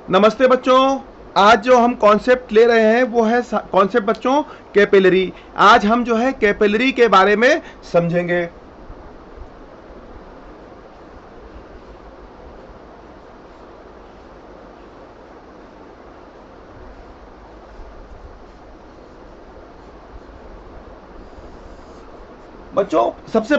नमस्ते बच्चों। आज जो हम कॉन्सेप्ट ले रहे हैं वो है कॉन्सेप्ट बच्चों कैपिलरी। आज हम जो है कैपिलरी के बारे में समझेंगे। बच्चों सबसे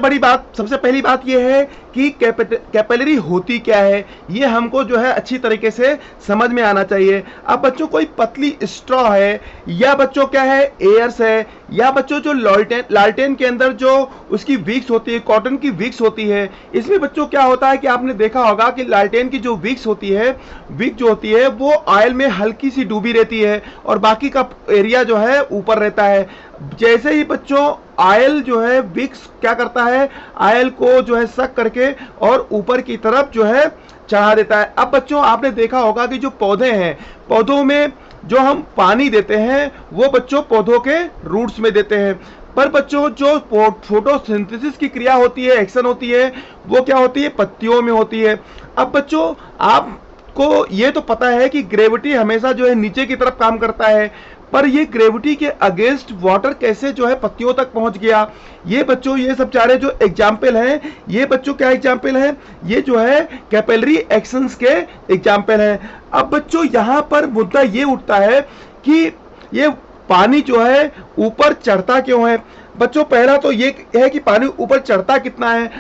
पहली बात यह है कि कैपिलरी होती क्या है, ये हमको जो है अच्छी तरीके से समझ में आना चाहिए। अब बच्चों कोई पतली स्ट्रॉ है या बच्चों क्या है एयर्स है, या बच्चों जो लालटेन के अंदर जो उसकी विक्स होती है, कॉटन की विक्स होती है, इसमें बच्चों क्या होता है कि आपने देखा होगा कि लालटेन की जो विक्स होती है, विक जो होती है वो ऑयल में हल्की सी डूबी रहती है और बाकी का एरिया जो है ऊपर रहता है। जैसे ही बच्चों ऑयल जो है विक्स क्या करता है, ऑयल को जो है सक करके और ऊपर की तरफ जो है चढ़ा देता है। अब बच्चों आपने देखा होगा कि जो पौधे हैं, पौधों में जो हम पानी देते हैं वो बच्चों पौधों के रूट्स में देते हैं, पर बच्चों जो फोटोसिंथेसिस की क्रिया होती है, एक्शन होती है, वो क्या होती है, पत्तियों में होती है। अब बच्चों आपको ये तो पता है कि ग्रेविटी हमेशा जो है नीचे की तरफ काम करता है, पर ये ग्रेविटी के अगेंस्ट वाटर कैसे जो है पत्तियों तक पहुंच गया। ये बच्चों ये सब चारे जो एग्जाम्पल हैं, ये बच्चों क्या एग्जाम्पल हैं, ये जो है कैपिलरी एक्शंस के एग्जाम्पल हैं। अब बच्चों यहाँ पर मुद्दा ये उठता है कि ये पानी जो है ऊपर चढ़ता क्यों है। बच्चों पहला तो ये है कि पानी ऊपर चढ़ता कितना है,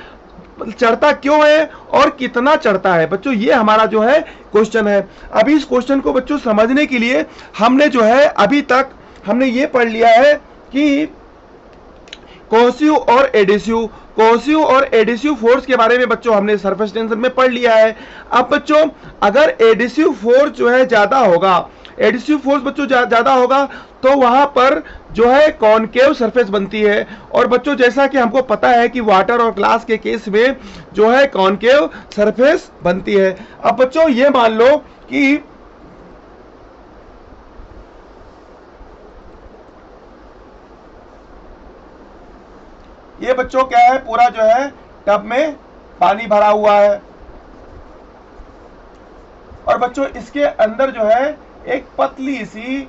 चढ़ता क्यों है और कितना चढ़ता है। बच्चों ये हमारा जो है क्वेश्चन है। अभी इस क्वेश्चन को बच्चों समझने के लिए हमने जो है अभी तक हमने ये पढ़ लिया है कि कोहेसिव और एडिसिव फोर्स के बारे में बच्चों हमने सरफेस टेंशन में पढ़ लिया है। अब बच्चों अगर एडिसिव फोर्स जो है ज्यादा होगा, एडिसिव फोर्स बच्चों ज्यादा होगा तो वहां पर जो है कॉनकेव सरफेस बनती है। और बच्चों जैसा कि हमको पता है कि वाटर और ग्लास के केस में जो है कॉनकेव सरफेस बनती है। अब बच्चों ये मान लो कि ये बच्चों क्या है, पूरा जो है टब में पानी भरा हुआ है और बच्चों इसके अंदर जो है एक पतली सी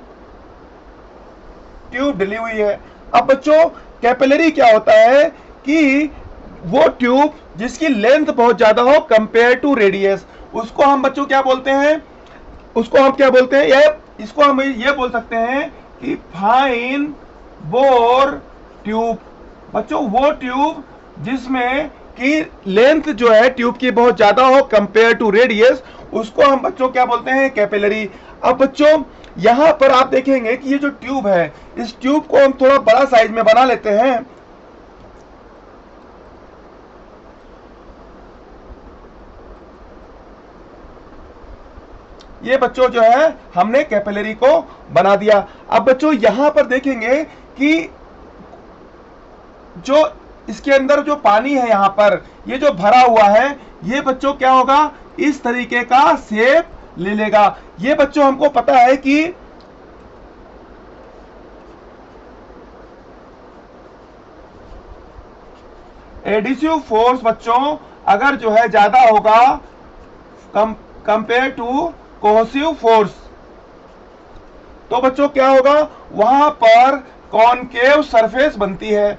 ट्यूब डली हुई है। अब बच्चों कैपिलरी क्या होता है कि वो ट्यूब जिसकी लेंथ बहुत ज्यादा हो कंपेयर टू रेडियस, उसको हम बच्चों क्या बोलते हैं, उसको हम क्या बोलते हैं, या इसको हम ये बोल सकते हैं कि फाइन बोर ट्यूब। बच्चों वो ट्यूब जिसमें कि लेंथ जो है ट्यूब की बहुत ज्यादा हो कंपेयर टू रेडियस, उसको हम बच्चों क्या बोलते हैं, कैपिलरी। अब बच्चों यहां पर आप देखेंगे कि ये जो ट्यूब है, इस ट्यूब को हम थोड़ा बड़ा साइज में बना लेते हैं। ये बच्चों जो है हमने कैपिलरी को बना दिया। अब बच्चों यहां पर देखेंगे कि जो इसके अंदर जो पानी है, यहां पर ये जो भरा हुआ है, ये बच्चों क्या होगा, इस तरीके का शेप ले लेगा। ये बच्चों हमको पता है कि एडिसिव फोर्स बच्चों अगर जो है ज्यादा होगा कंपेयर टू कोहेसिव फोर्स, तो बच्चों क्या होगा, वहां पर कॉनकेव सरफेस बनती है।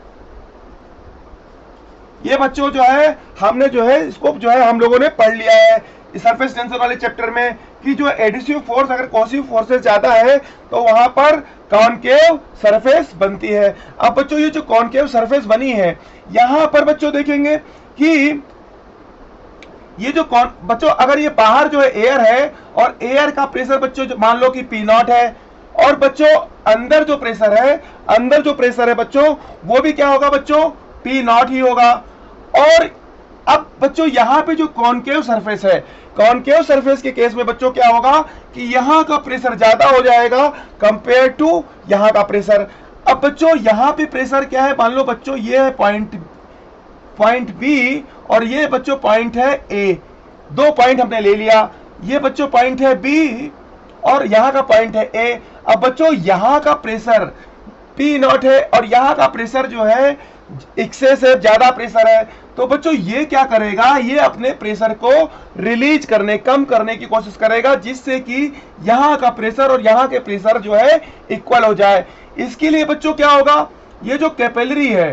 ये बच्चों जो है हमने जो है इसको जो है हम लोगों ने पढ़ लिया है सरफेस टेंशन वाले चैप्टर में कि जो एडिसिव फोर्स अगर कोहेसिव फोर्स से ज्यादा है तो वहां पर कॉनकेव सरफेस बनती है। अब बच्चों ये जो कॉनकेव सरफेस बनी है, यहां पर बच्चों देखेंगे कि ये जो बच्चों अगर ये बाहर जो है एयर है और एयर का प्रेशर बच्चों मान लो कि P0 है, और बच्चों अंदर जो प्रेशर है बच्चों वो भी क्या होगा बच्चों, P0 ही होगा। और अब बच्चों यहां पे जो कॉनकेव सरफेस है, कॉनकेव सरफेस के केस में बच्चों क्या होगा कि यहां का प्रेशर ज्यादा हो जाएगा कंपेयर टू यहां का प्रेशर। अब बच्चों यहां पे प्रेशर क्या है, मान लो बच्चों ये है पॉइंट बी और ये बच्चों पॉइंट है ए, दो पॉइंट हमने ले लिया। ये बच्चों पॉइंट है बी और यहां का पॉइंट है ए। अब बच्चों यहां का प्रेशर P0 है और यहां का प्रेशर जो है इससे से ज्यादा प्रेशर है, तो बच्चों ये क्या करेगा, ये अपने प्रेशर को रिलीज करने, कम करने की कोशिश करेगा, जिससे कि यहाँ का प्रेशर और यहाँ के प्रेशर जो है इक्वल हो जाए। इसके लिए बच्चों क्या होगा, ये जो कैपिलरी है,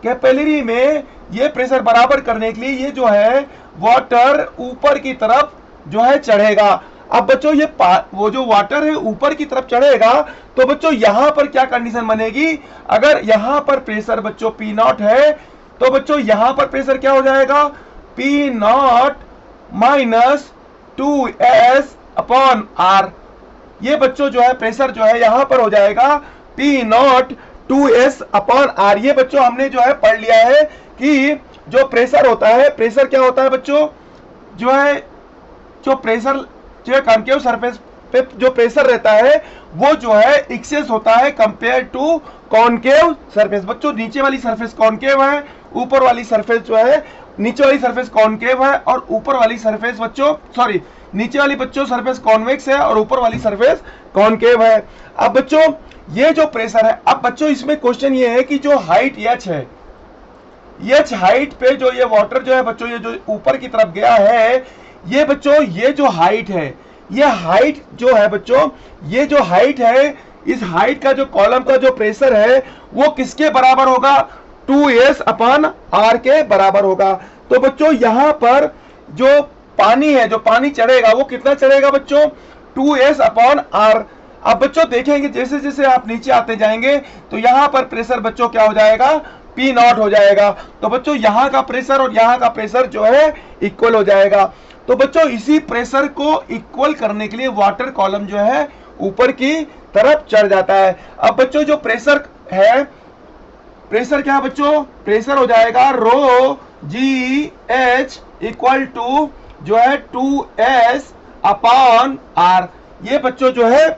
कैपिलरी में ये प्रेशर बराबर करने के लिए ये जो है वाटर ऊपर की तरफ जो है चढ़ेगा। अब बच्चों ये वो जो वाटर है ऊपर की तरफ चढ़ेगा, तो बच्चों यहां पर क्या कंडीशन बनेगी, अगर यहां पर प्रेशर बच्चों पी नॉट है, तो बच्चों यहां पर प्रेशर क्या हो जाएगा, P not minus 2s upon R. ये बच्चों जो है प्रेशर जो है यहां पर हो जाएगा P not 2s upon R. ये बच्चों हमने जो है पढ़ लिया है कि जो प्रेशर होता है, प्रेशर क्या होता है बच्चों, जो है जो प्रेशर जो कॉन्केव सरफेस पे जो प्रेशर रहता है वो जो है एक्सेस होता है कंपेयर टू कॉन्केव सरफेस। बच्चों नीचे वाली सरफेस कॉन्केव है, ऊपर वाली सरफेस जो है, नीचे वाली सरफेस कॉन्केव है और ऊपर वाली सरफेस बच्चों, सॉरी, नीचे वाली बच्चों सरफेस कॉन्वेक्स है और ऊपर वाली सरफेस कॉन्केव है। अब बच्चों ये जो प्रेशर है, अब बच्चों इसमें क्वेश्चन ये है कि जो हाइट h है, h हाइट पे जो ये वाटर जो है बच्चों ये जो ऊपर की तरफ गया है, ये बच्चों ये जो हाइट है, ये हाइट जो है बच्चों, ये जो हाइट है, इस हाइट का जो कॉलम का जो प्रेशर है वो किसके बराबर होगा, 2s अपॉन r के बराबर होगा। तो बच्चों यहां पर जो पानी है, जो पानी चढ़ेगा वो कितना चढ़ेगा बच्चों, 2s अपॉन r। अब बच्चों देखेंगे जैसे जैसे आप नीचे आते जाएंगे तो यहां पर प्रेशर बच्चों क्या हो जाएगा, पी नॉट हो जाएगा। तो बच्चों यहां का प्रेशर और यहां का प्रेशर जो है इक्वल हो जाएगा। तो बच्चों इसी प्रेशर को इक्वल करने के लिए वाटर कॉलम जो है ऊपर की तरफ चढ़ जाता है। अब बच्चों जो प्रेशर है, प्रेशर क्या है बच्चों, प्रेशर हो जाएगा रो जी एच इक्वल टू जो है 2s अपॉन r। ये बच्चों जो है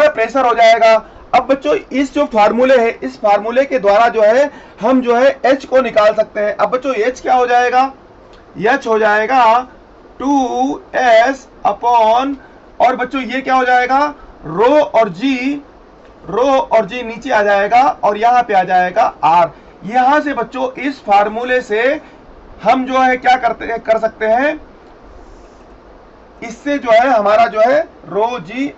प्रेशर हो जाएगा। अब बच्चों इस जो फार्मूले है, इस फार्मूले के द्वारा जो है हम जो है h को निकाल सकते हैं। अब बच्चों h क्या हो जाएगा, h हो जाएगा 2s अपॉन, और बच्चों ये क्या हो जाएगा, रो और g नीचे आ जाएगा और यहाँ पे आ जाएगा r। यहाँ से बच्चों इस फार्मूले से हम जो है क्या कर सकते हैं, इससे जो है हमारा जो है रो जी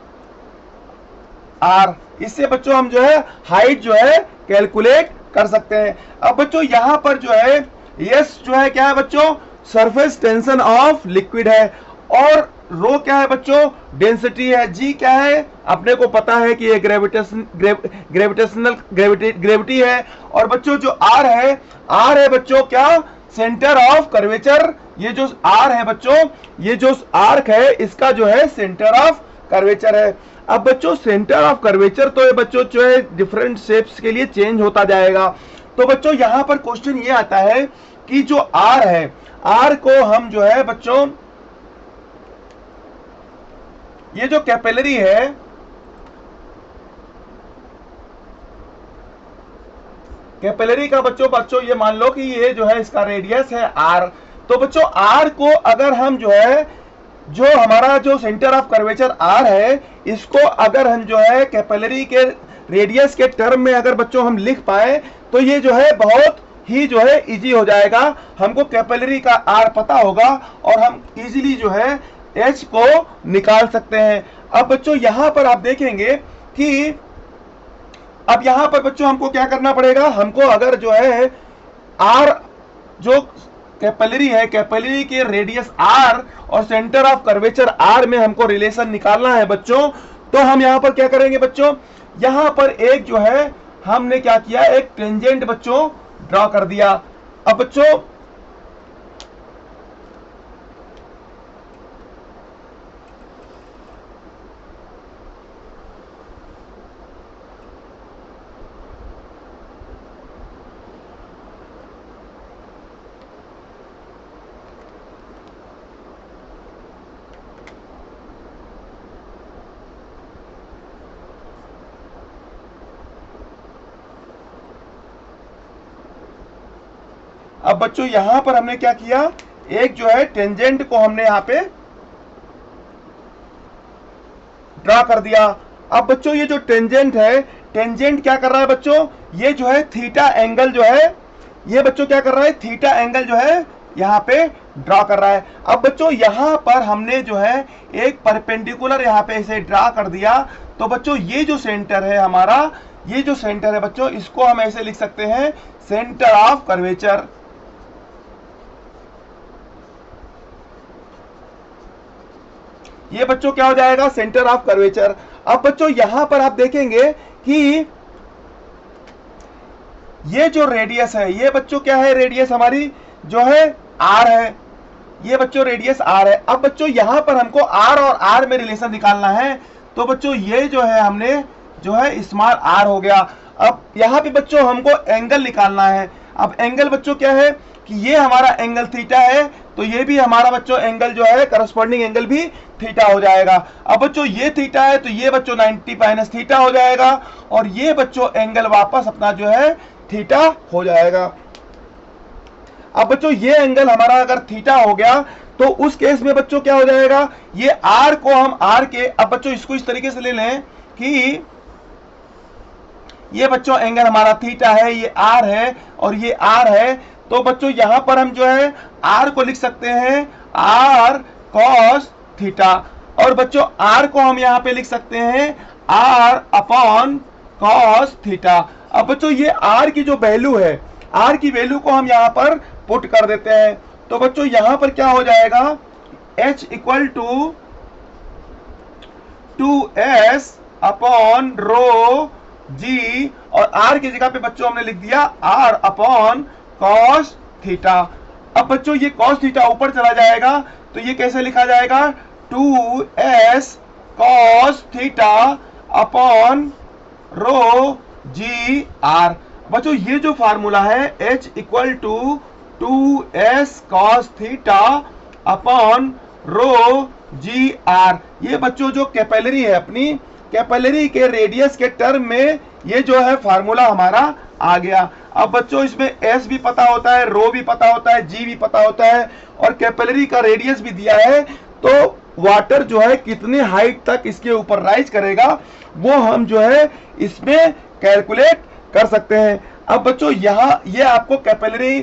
आर, इससे बच्चों हम जो है हाइट जो है कैलकुलेट कर सकते हैं। अब बच्चों यहां पर जो है यस जो है क्या है बच्चों, सरफेस टेंशन ऑफ लिक्विड है, और रो क्या है बच्चों, डेंसिटी है, जी क्या है अपने को पता है कि ये ग्रेविटी है, और बच्चों जो आर है बच्चों क्या, सेंटर ऑफ कर्वेचर। ये जो आर है बच्चों, ये जो आर्क है इसका जो है सेंटर ऑफ कर्वेचर है। अब बच्चों सेंटर ऑफ कर्वेचर तो ये बच्चों जो है डिफरेंट शेप्स के लिए चेंज होता जाएगा। तो बच्चों यहां पर क्वेश्चन ये आता है कि जो आर है, आर को हम जो है बच्चों, ये जो कैपिलरी है, कैपिलरी का बच्चों ये मान लो कि ये जो है इसका रेडियस है आर। तो बच्चों आर को अगर हम जो है, जो हमारा जो सेंटर ऑफ कर्वेचर आर है, इसको अगर हम जो है कैपिलरी के रेडियस के टर्म में अगर बच्चों हम लिख पाए तो ये जो है बहुत ही जो है इजी हो जाएगा। हमको कैपिलरी का आर पता होगा और हम इजीली जो है एच को निकाल सकते हैं। अब बच्चों यहां पर आप देखेंगे कि अब यहां पर बच्चों हमको क्या करना पड़ेगा, हमको अगर जो है आर जो कैपिलरी है, कैपिलरी के रेडियस आर और सेंटर ऑफ कर्वेचर आर में हमको रिलेशन निकालना है बच्चों, तो हम यहां पर क्या करेंगे बच्चों, यहां पर एक जो है हमने क्या किया, एक टेंजेंट बच्चों ड्रॉ कर दिया। अब बच्चों यहां पर हमने क्या किया, एक जो है टेंजेंट को हमने यहां पे ड्रा कर दिया। अब बच्चों ये जो टेंजेंट है, टेंजेंट क्या कर रहा है बच्चों, ये जो है थीटा एंगल जो है, ये बच्चों क्या कर रहा है, थीटा एंगल जो है यहाँ पे ड्रा कर रहा है। अब बच्चों यहाँ पर हमने जो है एक परपेंडिकुलर यहाँ पे इसे ड्रा कर दिया, तो बच्चों ये जो सेंटर है हमारा, ये जो सेंटर है बच्चों, इसको हम ऐसे लिख सकते हैं सेंटर ऑफ कर्वेचर। ये बच्चों क्या हो जाएगा, सेंटर ऑफ कर्वेचर। अब बच्चों यहां पर आप देखेंगे कि ये जो रेडियस है, ये बच्चों क्या है, रेडियस हमारी जो है आर है, ये बच्चों रेडियस आर है। अब बच्चों यहां पर हमको आर और आर में रिलेशन निकालना है, तो बच्चों ये जो है हमने जो है स्मॉल आर हो गया। अब यहाँ पे बच्चों हमको एंगल निकालना है। अब एंगल बच्चों क्या है कि ये हमारा एंगल थीटा है, तो ये भी हमारा बच्चों एंगल जो है करस्पॉन्डिंग एंगल भी थीटा हो जाएगा। अब बच्चों ये थीटा है, तो ये बच्चों 90 माइनस थीटा हो जाएगा, और ये बच्चों एंगल वापस अपना जो है थीटा हो जाएगा। अब बच्चों ये एंगल हमारा अगर थीटा हो गया, तो उस केस में बच्चों क्या हो जाएगा, ये आर को हम आर के, अब बच्चों इसको इस तरीके से ले लें कि ये बच्चों एंगल हमारा थीटा है, ये आर है और ये आर है, तो बच्चों यहां पर हम जो है आर को लिख सकते हैं आर कॉस थीटा, और बच्चों आर को हम यहां पे लिख सकते हैं आर अपॉन कॉस थीटा। अब बच्चों ये आर की जो वैल्यू है, आर की वैल्यू को हम यहां पर पुट कर देते हैं, तो बच्चों यहां पर क्या हो जाएगा, h equal to 2s upon rho G, और r की जगह पे बच्चों हमने लिख दिया r अपॉन cos थीटा। अब बच्चों ये cos थीटा ऊपर चला जाएगा, तो ये कैसे लिखा जाएगा, 2s cos theta upon rho G R. बच्चों ये जो फार्मूला है h equal to 2s cos theta upon rho G R, ये बच्चों जो कैपिलरी है अपनी, कैपिलरी के रेडियस के टर्म में ये जो है फार्मूला हमारा आ गया। अब बच्चों इसमें s भी पता होता है, रो भी पता होता है, g भी पता होता है, और कैपिलरी का रेडियस भी दिया है, तो वाटर जो है कितनी हाइट तक इसके ऊपर राइज करेगा वो हम जो है इसमें कैलकुलेट कर सकते हैं। अब बच्चों यहाँ ये आपको कैपिलरी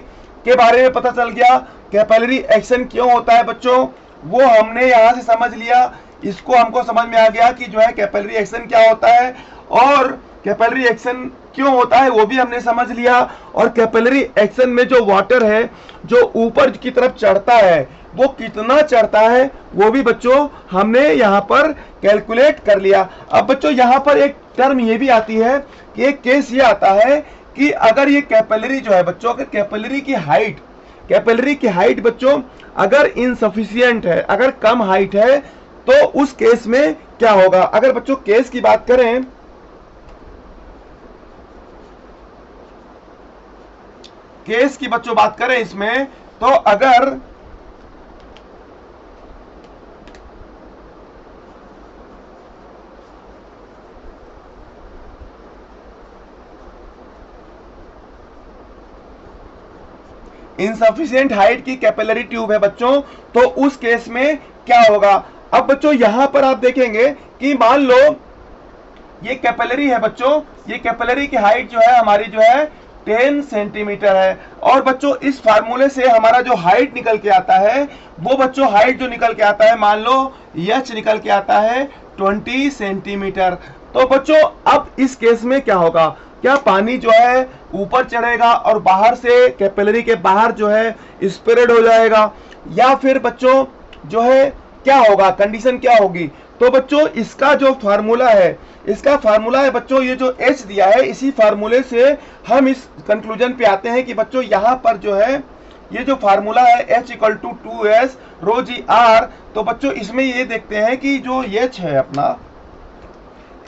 के बारे में पता चल गया, कैपिलरी एक्शन क्यों होता है बच्चों वो हमने यहाँ से समझ लिया, इसको हमको समझ में आ गया कि जो है कैपिलरी एक्शन क्या होता है, और कैपिलरी एक्शन क्यों होता है वो भी हमने समझ लिया। और कैपिलरी एक्शन में जो वाटर है जो ऊपर की तरफ चढ़ता है वो कितना चढ़ता है वो भी बच्चों हमने यहाँ पर कैलकुलेट कर लिया। अब बच्चों यहाँ पर एक टर्म ये भी आती है कि एक केस ये आता है कि अगर ये कैपिलरी जो है बच्चों, अगर कैपिलरी की हाइट बच्चों अगर इनसफिशिएंट है, अगर कम हाइट है, तो उस केस में क्या होगा। अगर बच्चों केस की बात करें, केस की बच्चों बात करें इसमें, तो अगर इनसफिशिएंट हाइट की कैपिलरी ट्यूब है बच्चों, तो उस केस में क्या होगा। अब बच्चों यहां पर आप देखेंगे कि मान लो ये कैपिलरी है बच्चों, ये कैपिलरी की हाइट जो है हमारी जो है 10 सेंटीमीटर है, और बच्चों इस फार्मूले से हमारा जो हाइट निकल के आता है वो बच्चों हाइट जो निकल के आता है, मान लो h निकल के आता है 20 सेंटीमीटर। तो बच्चों अब इस केस में क्या होगा, क्या पानी जो है ऊपर चढ़ेगा और बाहर से कैपिलरी के बाहर जो है स्प्रेड हो जाएगा, या फिर बच्चों जो है क्या होगा, कंडीशन क्या होगी। तो बच्चों इसका जो फार्मूला है, इसका फार्मूला है बच्चों ये जो h दिया है, इसी फार्मूले से हम इस कंक्लूजन पे आते हैं कि बच्चों यहाँ पर जो है ये जो फार्मूला है h equal to 2s rho G R, तो बच्चों इसमें ये देखते हैं कि जो h है अपना,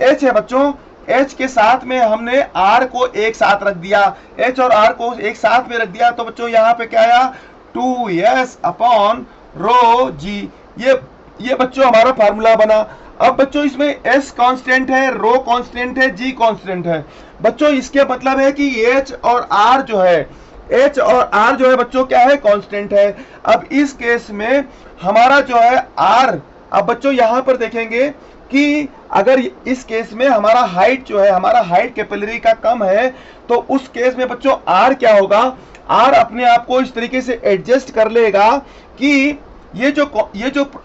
h है बच्चों, h के साथ में हमने r को एक साथ रख दिया, h और r को एक साथ में रख दिया, तो बच्चों यहाँ पे क्या आया 2s अपॉन रो जी, ये बच्चों हमारा फार्मूला बना। अब बच्चों इसमें s कांस्टेंट है, रो कांस्टेंट है, g कांस्टेंट है। बच्चों इसके मतलब है कि h और r जो है बच्चों क्या है, कांस्टेंट है। अब इस केस में हमारा जो है r, अब बच्चों यहां पर देखेंगे कि अगर इस केस में हमारा हाइट जो है, हमारा हाइट कैपिलरी का कम है, तो उस केस में बच्चों आर क्या होगा, आर अपने आप को इस तरीके से एडजस्ट कर लेगा कि ये जो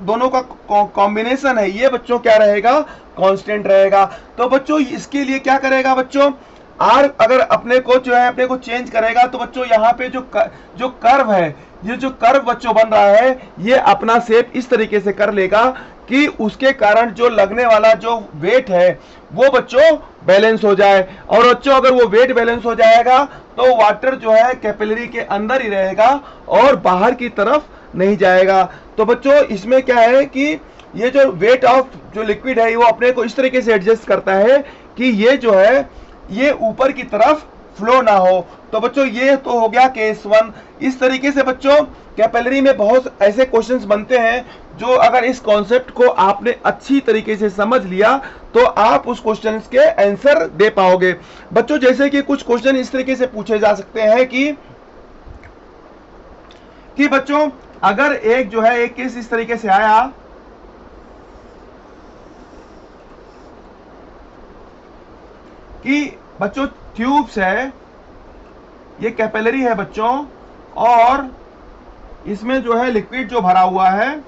दोनों का कॉम्बिनेशन है, ये बच्चों क्या रहेगा, कांस्टेंट रहेगा। तो बच्चों इसके लिए क्या करेगा बच्चों, आर अगर अपने को जो है अपने को चेंज करेगा, तो बच्चों यहाँ पे जो कर्व है, ये जो कर्व बच्चों बन रहा है, ये अपना शेप इस तरीके से कर लेगा कि उसके कारण जो लगने वाला जो वेट है वो बच्चों बैलेंस हो जाए। और बच्चों अगर वो वेट बैलेंस हो जाएगा तो वाटर जो है कैपिलरी के अंदर ही रहेगा और बाहर की तरफ नहीं जाएगा। तो बच्चों इसमें क्या है कि ये जो वेट ऑफ जो लिक्विड है वो अपने को इस तरीके से एडजस्ट करता है कि ये जो है ये ऊपर की तरफ फ्लो ना हो। तो बच्चों ये तो हो गया केस 1। इस तरीके से बच्चों कैपिलरी में बहुत ऐसे क्वेश्चंस बनते हैं जो अगर इस कॉन्सेप्ट को आपने अच्छी तरीके से समझ लिया तो आप उस क्वेश्चन के आंसर दे पाओगे। बच्चों जैसे कि कुछ क्वेश्चन इस तरीके से पूछे जा सकते हैं कि बच्चों अगर एक जो है एक केस इस तरीके से आया कि बच्चों ट्यूब्स है, ये कैपिलरी है बच्चों, और इसमें जो है लिक्विड जो भरा हुआ है,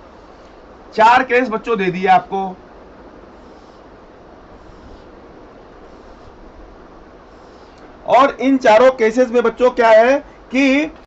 4 केस बच्चों दे दिए आपको। और इन चारों केसेस में बच्चों क्या है कि